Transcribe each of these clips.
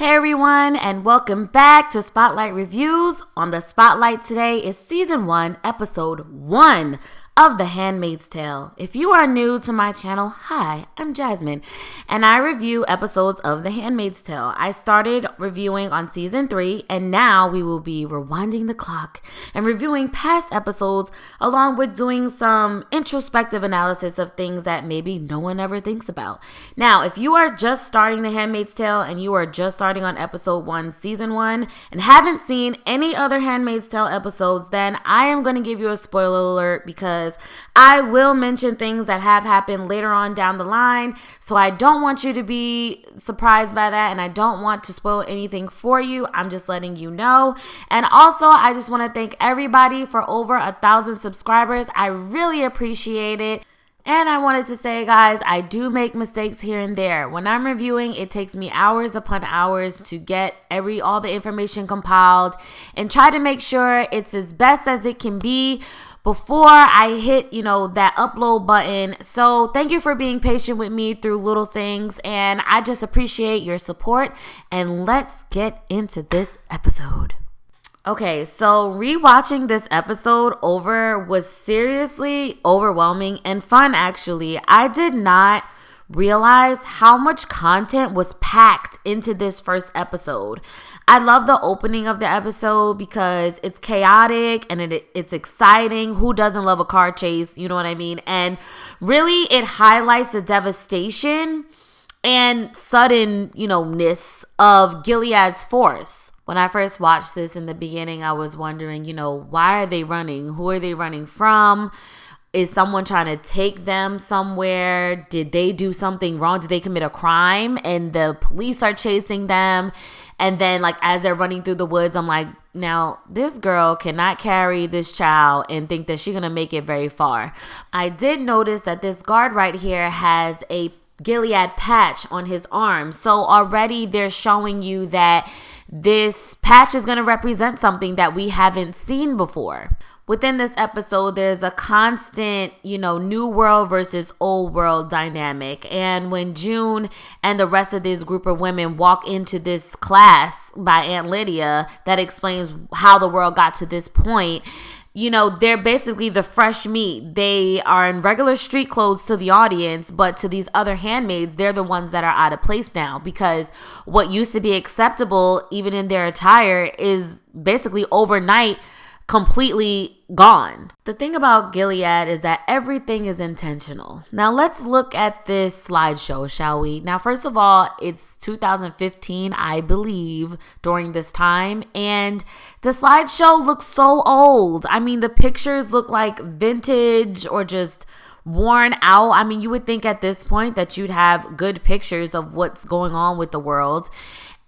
Hey everyone, and welcome back to Spotlight Reviews. On the Spotlight today is Season 1, Episode 1 of The Handmaid's Tale. If you are new to my channel, hi, I'm Jasmine, and I review episodes of The Handmaid's Tale. I started reviewing on Season 3, and now we will be rewinding the clock and reviewing past episodes, along with doing some introspective analysis of things that maybe no one ever thinks about. Now, if you are just starting The Handmaid's Tale and you are just starting on Episode 1, Season 1, and haven't seen any other Handmaid's Tale episodes, then I am going to give you a spoiler alert because I will mention things that have happened later on down the line. So I don't want you to be surprised by that, and I don't want to spoil anything for you. I'm just letting you know. And also, I just want to thank everybody for over 1,000 subscribers. I really appreciate it. And I wanted to say, guys, I do make mistakes here and there. When I'm reviewing, it takes me hours upon hours to get all the information compiled and try to make sure it's as best as it can be before I hit, that upload button. So thank you for being patient with me through little things, and I just appreciate your support. And let's get into this episode. Okay, so rewatching this episode over was seriously overwhelming and fun, actually. I did not realize how much content was packed into this first episode. I love the opening of the episode because it's chaotic and it's exciting. Who doesn't love a car chase? You know what I mean? And really, it highlights the devastation and suddenness of Gilead's force. When I first watched this in the beginning, I was wondering, why are they running? Who are they running from? Is someone trying to take them somewhere? Did they do something wrong? Did they commit a crime? And the police are chasing them. And then, as they're running through the woods, I'm like, now, this girl cannot carry this child and think that she's going to make it very far. I did notice that this guard right here has a Gilead patch on his arm. So already they're showing you that this patch is going to represent something that we haven't seen before. Within this episode, there's a constant, new world versus old world dynamic. And when June and the rest of this group of women walk into this class by Aunt Lydia that explains how the world got to this point, they're basically the fresh meat. They are in regular street clothes to the audience, but to these other handmaids, they're the ones that are out of place now, because what used to be acceptable, even in their attire, is basically overnight completely gone. The thing about Gilead is that everything is intentional. Now let's look at this slideshow, shall we? Now, first of all, it's 2015, I believe, during this time, and the slideshow looks so old. I mean, the pictures look like vintage or just worn out. I mean, you would think at this point that you'd have good pictures of what's going on with the world.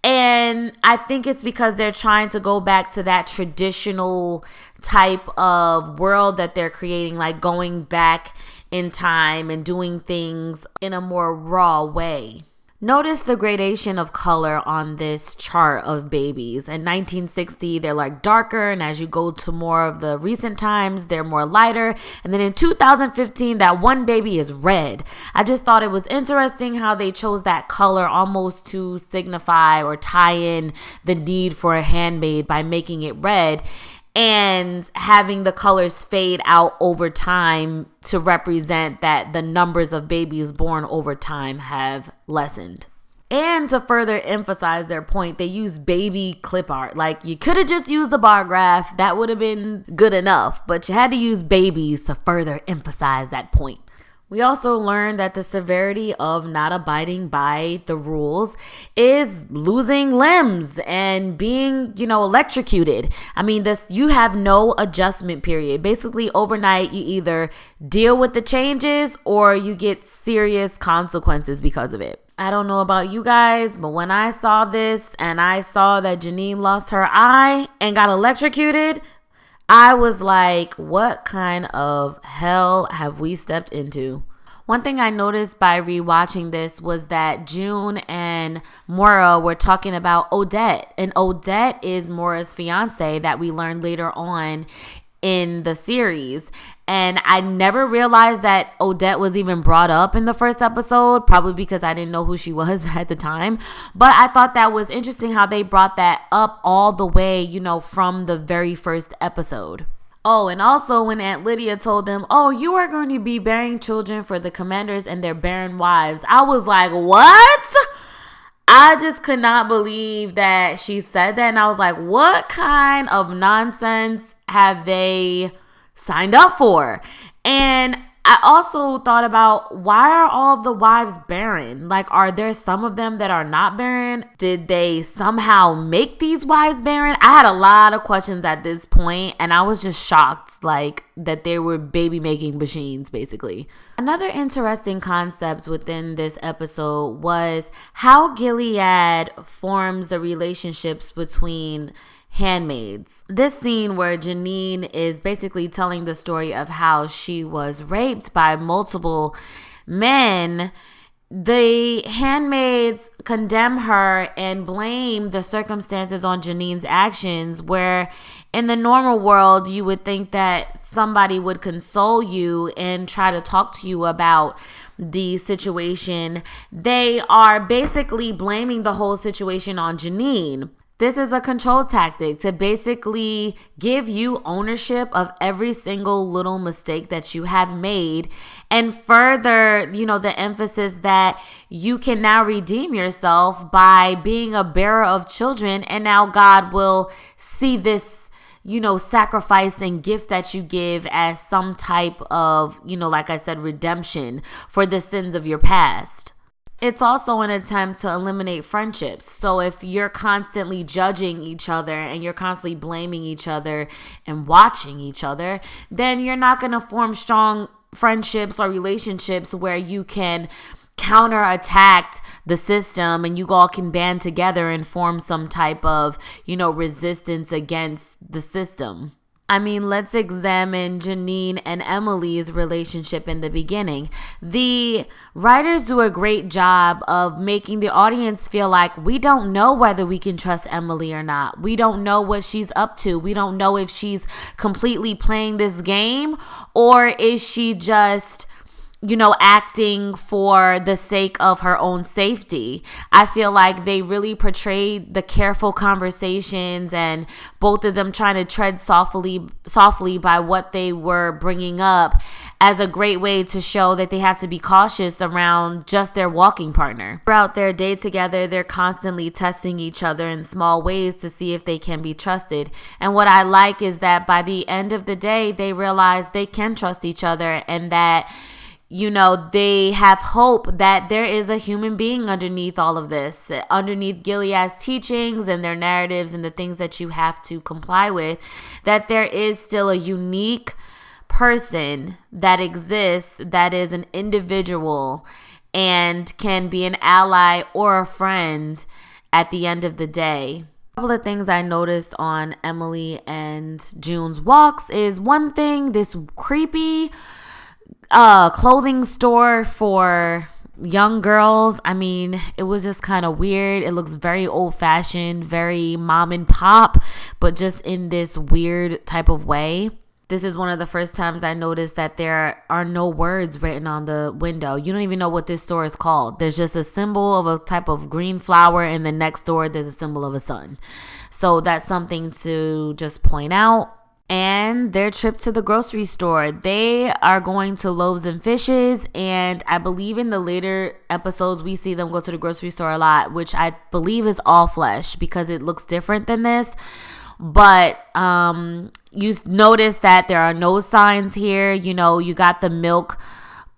And I think it's because they're trying to go back to that traditional type of world that they're creating, like going back in time and doing things in a more raw way. Notice the gradation of color on this chart of babies. In 1960, they're darker, and as you go to more of the recent times, they're more lighter. And then in 2015, that one baby is red. I just thought it was interesting how they chose that color almost to signify or tie in the need for a handmaid by making it red and having the colors fade out over time to represent that the numbers of babies born over time have lessened. And to further emphasize their point, they use baby clip art. You could have just used the bar graph. That would have been good enough. But you had to use babies to further emphasize that point. We also learned that the severity of not abiding by the rules is losing limbs and being, electrocuted. I mean, you have no adjustment period. Basically, overnight, you either deal with the changes or you get serious consequences because of it. I don't know about you guys, but when I saw this and I saw that Janine lost her eye and got electrocuted, I was like, what kind of hell have we stepped into? One thing I noticed by rewatching this was that June and Maura were talking about Odette. And Odette is Maura's fiance that we learned later on in the series. And I never realized that Odette was even brought up in the first episode, probably because I didn't know who she was at the time. But I thought that was interesting how they brought that up all the way, from the very first episode. Oh, and also when Aunt Lydia told them, oh, you are going to be bearing children for the commanders and their barren wives, I was like, what? I just could not believe that she said that. And I was like, what kind of nonsense have they signed up for? And I also thought about, why are all the wives barren? Like, are there some of them that are not barren? Did they somehow make these wives barren? I had a lot of questions at this point, and I was just shocked, like, that they were baby making machines, basically. Another interesting concept within this episode was how Gilead forms the relationships between handmaids. This scene where Janine is basically telling the story of how she was raped by multiple men, the handmaids condemn her and blame the circumstances on Janine's actions, where in the normal world you would think that somebody would console you and try to talk to you about the situation. They are basically blaming the whole situation on Janine. This is a control tactic to basically give you ownership of every single little mistake that you have made, and further, the emphasis that you can now redeem yourself by being a bearer of children, and now God will see this, sacrifice and gift that you give as some type of, like I said, redemption for the sins of your past. It's also an attempt to eliminate friendships. So if you're constantly judging each other and you're constantly blaming each other and watching each other, then you're not going to form strong friendships or relationships where you can counterattack the system and you all can band together and form some type of, resistance against the system. I mean, let's examine Janine and Emily's relationship in the beginning. The writers do a great job of making the audience feel like we don't know whether we can trust Emily or not. We don't know what she's up to. We don't know if she's completely playing this game, or is she just acting for the sake of her own safety. I feel like they really portrayed the careful conversations and both of them trying to tread softly by what they were bringing up as a great way to show that they have to be cautious around just their walking partner. Throughout their day together, they're constantly testing each other in small ways to see if they can be trusted. And what I like is that by the end of the day, they realize they can trust each other, and that they have hope that there is a human being underneath all of this, underneath Gilead's teachings and their narratives and the things that you have to comply with, that there is still a unique person that exists, that is an individual and can be an ally or a friend at the end of the day. A couple of things I noticed on Emily and June's walks is, one thing, this creepy clothing store for young girls. I mean, it was just kind of weird. It looks very old-fashioned, very mom and pop, but just in this weird type of way. This is one of the first times I noticed that there are no words written on the window. You don't even know what this store is called. There's just a symbol of a type of green flower, and the next door there's a symbol of a sun. So that's something to just point out. And their trip to the grocery store. They are going to Loaves and Fishes, and I believe in the later episodes we see them go to the grocery store a lot, which I believe is all flesh because it looks different than this. But you notice that there are no signs here. You got the milk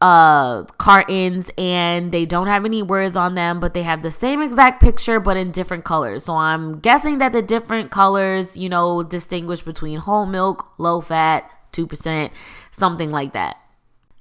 cartons, and they don't have any words on them, but they have the same exact picture but in different colors. So I'm guessing that the different colors distinguish between whole milk, low fat, 2%, something like that.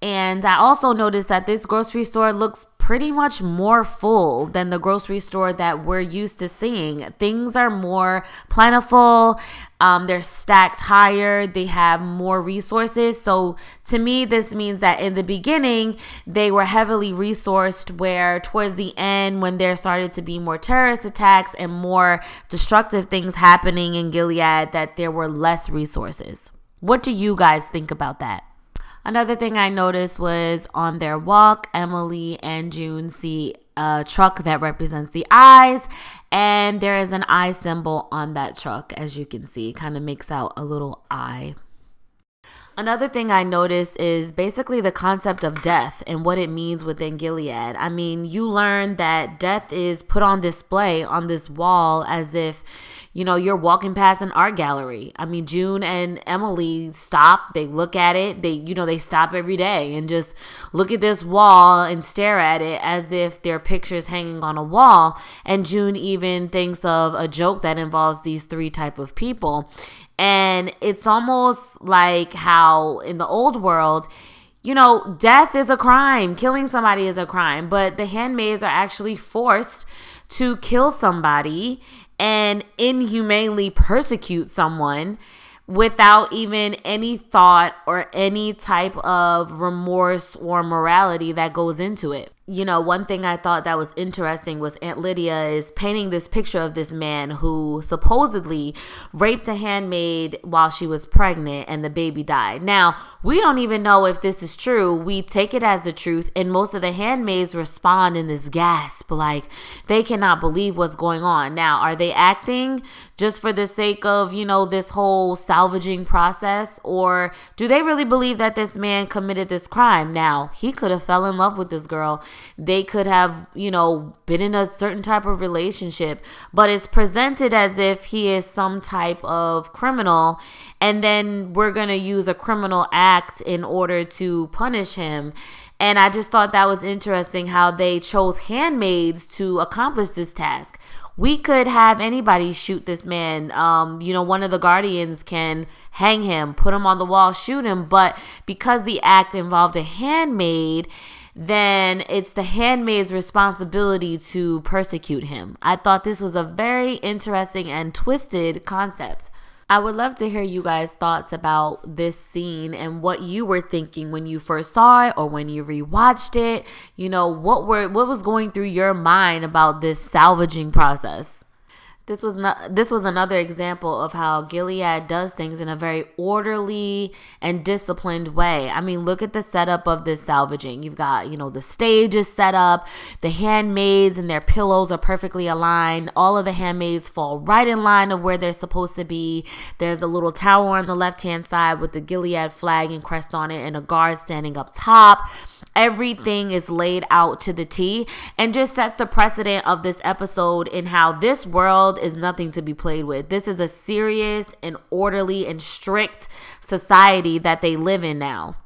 And I also noticed that this grocery store looks pretty much more full than the grocery store that we're used to seeing. Things are more plentiful. They're stacked higher. They have more resources. So to me, this means that in the beginning, they were heavily resourced, where towards the end, when there started to be more terrorist attacks and more destructive things happening in Gilead, that there were less resources. What do you guys think about that? Another thing I noticed was on their walk, Emily and June see a truck that represents the eyes, and there is an eye symbol on that truck, as you can see. It kind of makes out a little eye. Another thing I noticed is basically the concept of death and what it means within Gilead. I mean, you learn that death is put on display on this wall as if, you know, you're walking past an art gallery. I mean, June and Emily stop, they look at it, they stop every day and just look at this wall and stare at it as if there are pictures hanging on a wall. And June even thinks of a joke that involves these three type of people. And it's almost like how in the old world, you know, death is a crime. Killing somebody is a crime. But the handmaids are actually forced to kill somebody and inhumanely persecute someone without even any thought or any type of remorse or morality that goes into it. You know, one thing I thought that was interesting was Aunt Lydia is painting this picture of this man who supposedly raped a handmaid while she was pregnant and the baby died. Now, we don't even know if this is true. We take it as the truth, and most of the handmaids respond in this gasp, like they cannot believe what's going on. Now, are they acting just for the sake of, you know, this whole salvaging process, or do they really believe that this man committed this crime? Now, he could have fell in love with this girl. They could have, you know, been in a certain type of relationship, but it's presented as if he is some type of criminal, and then we're going to use a criminal act in order to punish him. And I just thought that was interesting how they chose handmaids to accomplish this task. We could have anybody shoot this man. You know, one of the guardians can hang him, put him on the wall, shoot him. But because the act involved a handmaid, then it's the handmaid's responsibility to persecute him. I thought this was a very interesting and twisted concept. I would love to hear you guys' thoughts about this scene and what you were thinking when you first saw it or when you rewatched it. You know, what was going through your mind about this salvaging process? This was another example of how Gilead does things in a very orderly and disciplined way. I mean, look at the setup of this salvaging. You've got, you know, the stage is set up. The handmaids and their pillows are perfectly aligned. All of the handmaids fall right in line of where they're supposed to be. There's a little tower on the left-hand side with the Gilead flag and crest on it and a guard standing up top. Everything is laid out to the T and just sets the precedent of this episode in how this world is nothing to be played with. This is a serious and orderly and strict society that they live in now.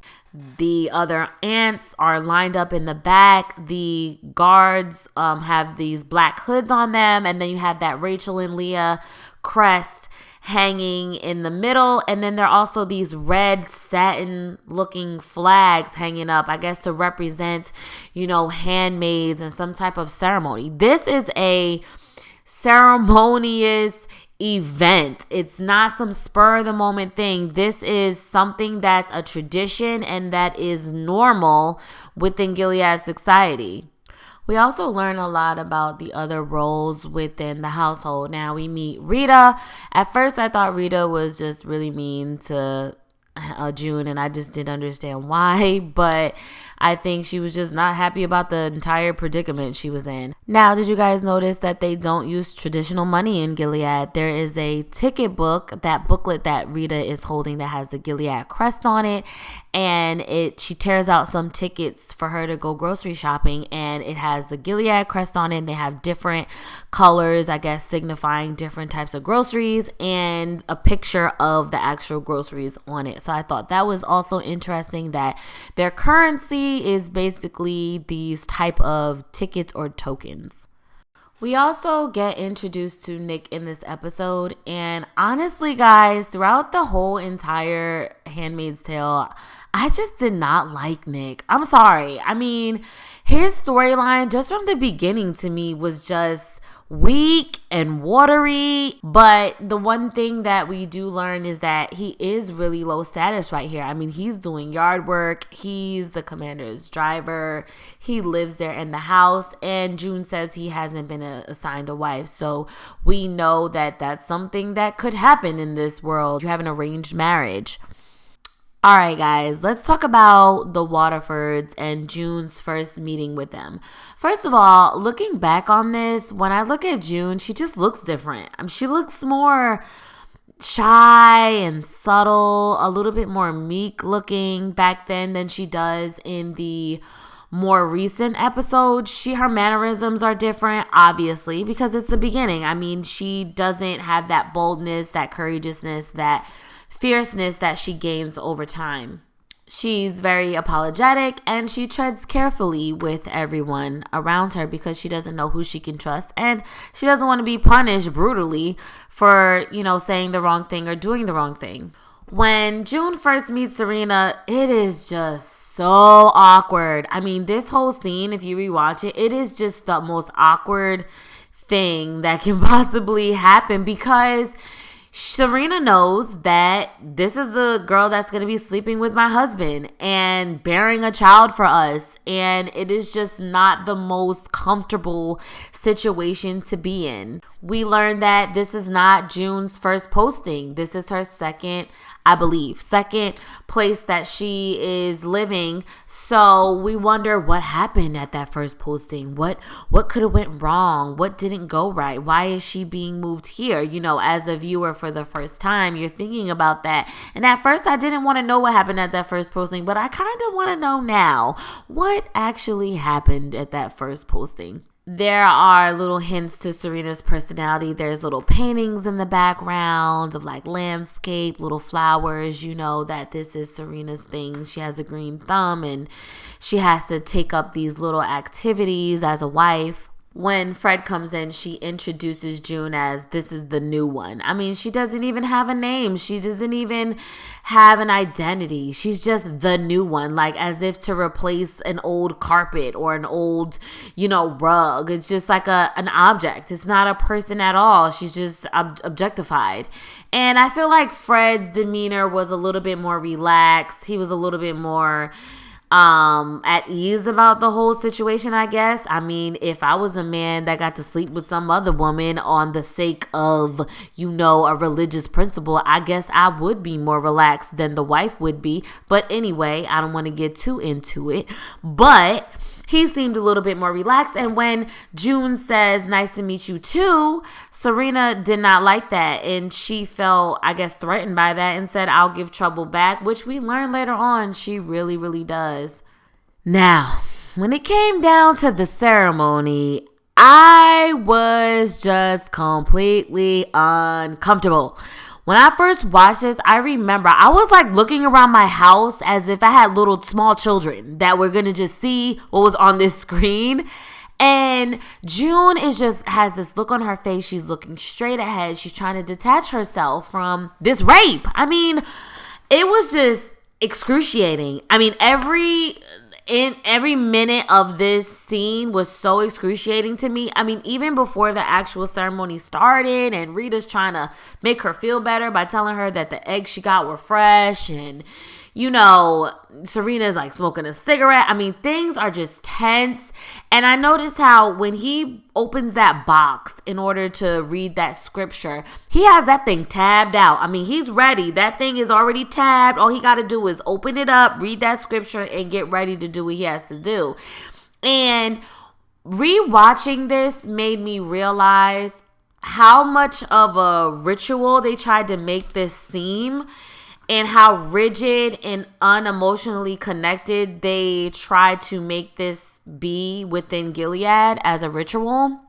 The other aunts are lined up in the back. The guards have these black hoods on them. And then you have that Rachel and Leah crest hanging in the middle, and then there are also these red satin looking flags hanging up, I guess to represent, you know, handmaids and some type of ceremony. This is a ceremonious event. It's not some spur of the moment thing. This is something that's a tradition and that is normal within Gilead society. We also learn a lot about the other roles within the household. Now we meet Rita. At first, I thought Rita was just really mean to June, and I just didn't understand why, but I think she was just not happy about the entire predicament she was in. Now, did you guys notice that they don't use traditional money in Gilead? There is a ticket book, that booklet that Rita is holding that has the Gilead crest on it, and she tears out some tickets for her to go grocery shopping, and it has the Gilead crest on it, and they have different colors, I guess, signifying different types of groceries, and a picture of the actual groceries on it. So I thought that was also interesting that their currency is basically these type of tickets or tokens. We also get introduced to Nick in this episode, and honestly, guys, throughout the whole entire Handmaid's Tale, I just did not like Nick. I'm sorry. I mean, his storyline just from the beginning to me was just weak and watery. But the one thing that we do learn is that he is really low status right here. I mean, he's doing yard work. He's the commander's driver. He lives there in the house. And June says he hasn't been assigned a wife. So we know that that's something that could happen in this world. You have an arranged marriage. All right, guys, let's talk about the Waterfords and June's first meeting with them. First of all, looking back on this, when I look at June, she just looks different. She looks more shy and subtle, a little bit more meek looking back then than she does in the more recent episodes. Her mannerisms are different, obviously, because it's the beginning. She doesn't have that boldness, that courageousness, that fierceness that she gains over time. She's very apologetic and she treads carefully with everyone around her because she doesn't know who she can trust and she doesn't want to be punished brutally for, saying the wrong thing or doing the wrong thing. When June first meets Serena, it is just so awkward. This whole scene, if you rewatch it, it is just the most awkward thing that can possibly happen because Serena knows that this is the girl that's going to be sleeping with my husband and bearing a child for us. And it is just not the most comfortable situation to be in. We learned that this is not June's first posting. This is her second place that she is living. So we wonder what happened at that first posting. What could have went wrong? What didn't go right? Why is she being moved here? As a viewer for the first time, you're thinking about that. And at first I didn't want to know what happened at that first posting, but I kind of want to know now what actually happened at that first posting. There are little hints to Serena's personality. There's little paintings in the background of like landscape, little flowers. You know that this is Serena's thing. She has a green thumb and she has to take up these little activities as a wife. When Fred comes in, she introduces June as this is the new one. She doesn't even have a name. She doesn't even have an identity. She's just the new one, like as if to replace an old carpet or an old, rug. It's just like an object. It's not a person at all. She's just objectified. And I feel like Fred's demeanor was a little bit more relaxed. He was a little bit more at ease about the whole situation, I guess. If I was a man that got to sleep with some other woman on the sake of, a religious principle, I guess I would be more relaxed than the wife would be. But anyway, I don't want to get too into it. But he seemed a little bit more relaxed. And when June says, "Nice to meet you too," Serena did not like that. And she felt, I guess, threatened by that and said, "I'll give trouble back," which we learn later on she really, really does. Now, when it came down to the ceremony, I was just completely uncomfortable. When I first watched this, I remember I was like looking around my house as if I had little small children that were going to just see what was on this screen. And June has this look on her face. She's looking straight ahead. She's trying to detach herself from this rape. It was just excruciating. Every minute of this scene was so excruciating to me. Even before the actual ceremony started and Rita's trying to make her feel better by telling her that the eggs she got were fresh and, Serena's like smoking a cigarette. Things are just tense. And I noticed how when he opens that box in order to read that scripture, he has that thing tabbed out. He's ready. That thing is already tabbed. All he got to do is open it up, read that scripture, and get ready to do what he has to do. And rewatching this made me realize how much of a ritual they tried to make this seem, and how rigid and unemotionally connected they tried to make this be within Gilead as a ritual.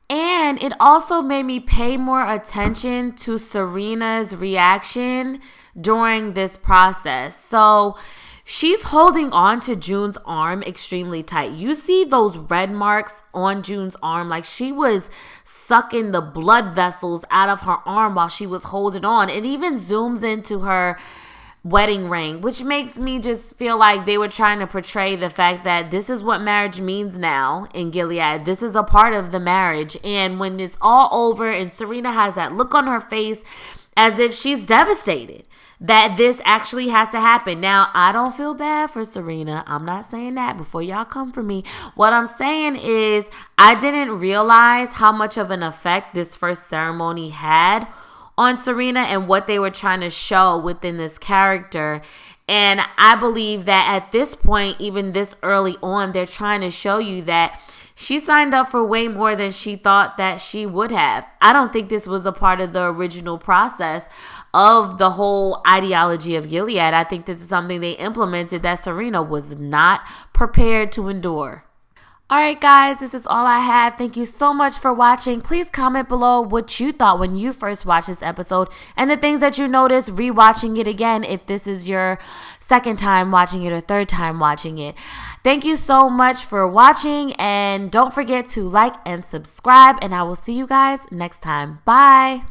And it also made me pay more attention to Serena's reaction during this process. So she's holding on to June's arm extremely tight. You see those red marks on June's arm, like she was sucking the blood vessels out of her arm while she was holding on. It even zooms into her wedding ring, which makes me just feel like they were trying to portray the fact that this is what marriage means now in Gilead. This is a part of the marriage. And when it's all over and Serena has that look on her face as if she's devastated that this actually has to happen. Now, I don't feel bad for Serena. I'm not saying that before y'all come for me. What I'm saying is I didn't realize how much of an effect this first ceremony had on Serena and what they were trying to show within this character. And I believe that at this point, even this early on, they're trying to show you that she signed up for way more than she thought that she would have. I don't think this was a part of the original process of the whole ideology of Gilead. I think this is something they implemented that Serena was not prepared to endure. All right, guys, this is all I have. Thank you so much for watching. Please comment below what you thought when you first watched this episode and the things that you noticed rewatching it again if this is your second time watching it or third time watching it. Thank you so much for watching, and don't forget to like and subscribe, and I will see you guys next time. Bye.